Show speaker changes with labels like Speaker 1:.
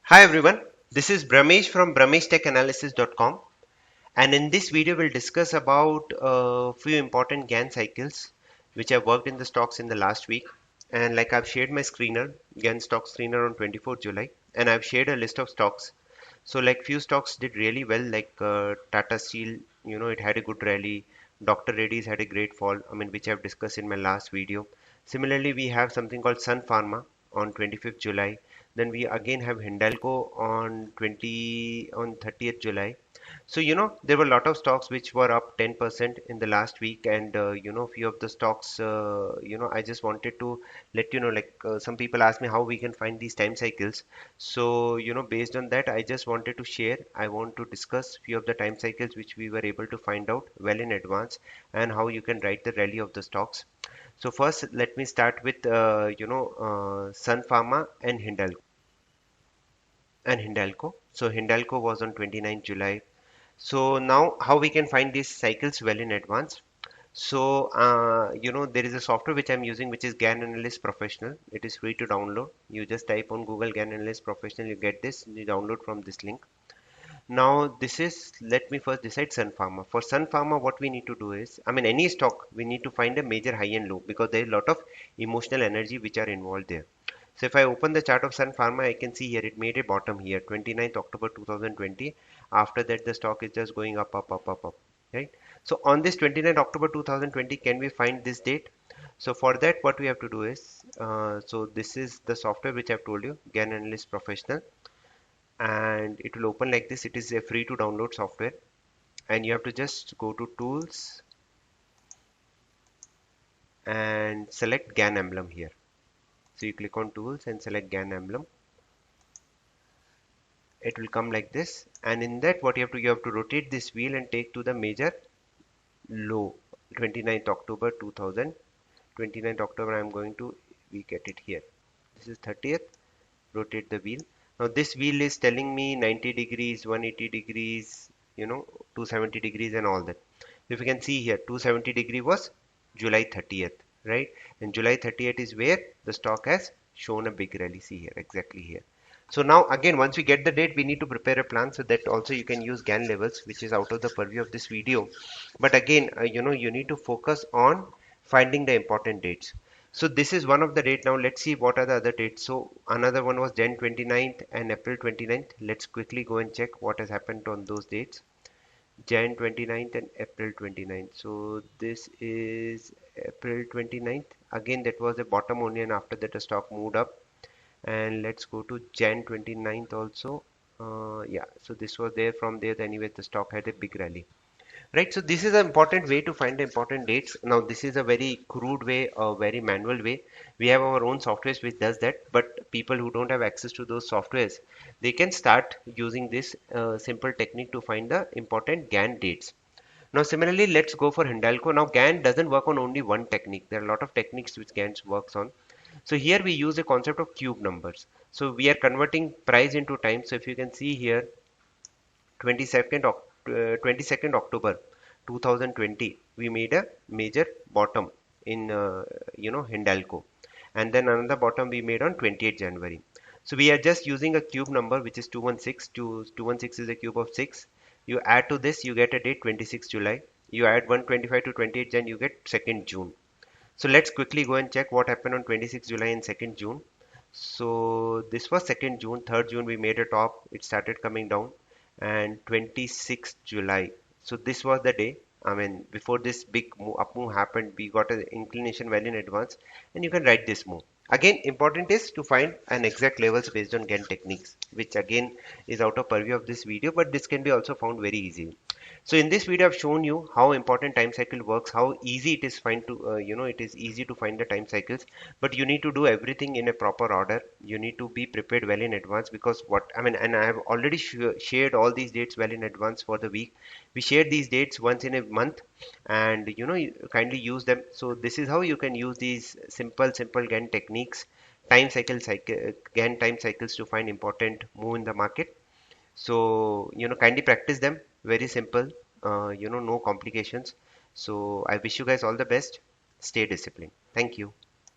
Speaker 1: Hi everyone, this is Bramesh from BrameshTechAnalysis.com, and in this video we'll discuss about a few important GAN cycles which I've worked in the stocks in the last week. And like I've shared my screener, GAN stock screener on 24th July, and I've shared a list of stocks. So like few stocks did really well, like Tata Steel, it had a good rally. Dr. Reddy's had a great fall, which I've discussed in my last video. Similarly, we have something called Sun Pharma on 25th July. Then we again have Hindalco on 30th July. So, there were a lot of stocks which were up 10% in the last week, and few of the stocks, I just wanted to let you know, like some people ask me how we can find these time cycles. So, based on that, I just wanted to share, I want to discuss few of the time cycles which we were able to find out well in advance and how you can write the rally of the stocks. So first, let me start with, Sun Pharma and Hindalco. So Hindalco was on 29th July. So now how we can find these cycles well in advance. So, there is a software which I'm using, which is GAN Analyst Professional. It is free to download. You just type on Google GAN Analyst Professional, you get this, you download from this link. Now, let me first decide Sun Pharma. For Sun Pharma, what we need to do is, any stock, we need to find a major high and low because there is a lot of emotional energy which are involved there. So if I open the chart of Sun Pharma, I can see here it made a bottom here, 29th October 2020. After that, the stock is just going up, up, up, up, up, right? So on this 29th October 2020, can we find this date? So for that, what we have to do is, so this is the software which I've told you, GAN Analyst Professional, and it will open like this. It is a free to download software, and you have to just go to Tools and select GAN emblem here. So you click on Tools and select GAN emblem. It will come like this, and in that what you have to rotate this wheel and take to the major low, 29th October 2000. 29th October, I'm going to, we get it here, this is 30th. Rotate the wheel. Now this wheel is telling me 90 degrees, 180 degrees, 270 degrees and all that. If you can see here, 270 degree was July 30th, right? And July 30th is where the stock has shown a big rally. See here, exactly here. So now again, once we get the date, we need to prepare a plan, so that also you can use GAN levels, which is out of the purview of this video. But again, you need to focus on finding the important dates. So this is one of the date. Now let's see what are the other dates. So another one was Jan 29th and April 29th. Let's quickly go and check what has happened on those dates. Jan 29th and April 29th. So this is April 29th. Again, that was a bottom only, and after that the stock moved up. And let's go to Jan 29th also. Yeah, so this was there. From there, anyway, the stock had a big rally. Right, so this is an important way to find the important dates. Now, this is a very crude way, a very manual way. We have our own softwares which does that, but people who don't have access to those softwares, they can start using this simple technique to find the important GAN dates. Now, similarly, let's go for Hindalco. Now, GAN doesn't work on only one technique. There are a lot of techniques which GAN works on. So here we use the concept of cube numbers. So we are converting price into time. So if you can see here, 22nd October 2020, we made a major bottom in Hindalco, and then another bottom we made on 28th January. So we are just using a cube number, which is 216. 216 is a cube of 6. You add to this, you get a date 26 July. You add 125 to 28 Jan, you get 2nd June. So let's quickly go and check what happened on 26 July and 2nd June. So this was 2nd June. 3rd June we made a top, it started coming down, and 26th July. So this was the day. Before this big up move happened, we got an inclination well in advance, and you can write this move. Again, important is to find an exact levels based on GAN techniques, which again is out of purview of this video, but this can be also found very easily. So in this video, I've shown you how important time cycle works, how easy it is find to, it is easy to find the time cycles, but you need to do everything in a proper order. You need to be prepared well in advance, because and I have already shared all these dates well in advance for the week. We share these dates once in a month, and you kindly use them. So this is how you can use these simple GAN techniques, GAN time cycles, to find important move in the market. So kindly practice them. Very simple, no complications. So I wish you guys all the best. Stay disciplined. Thank you.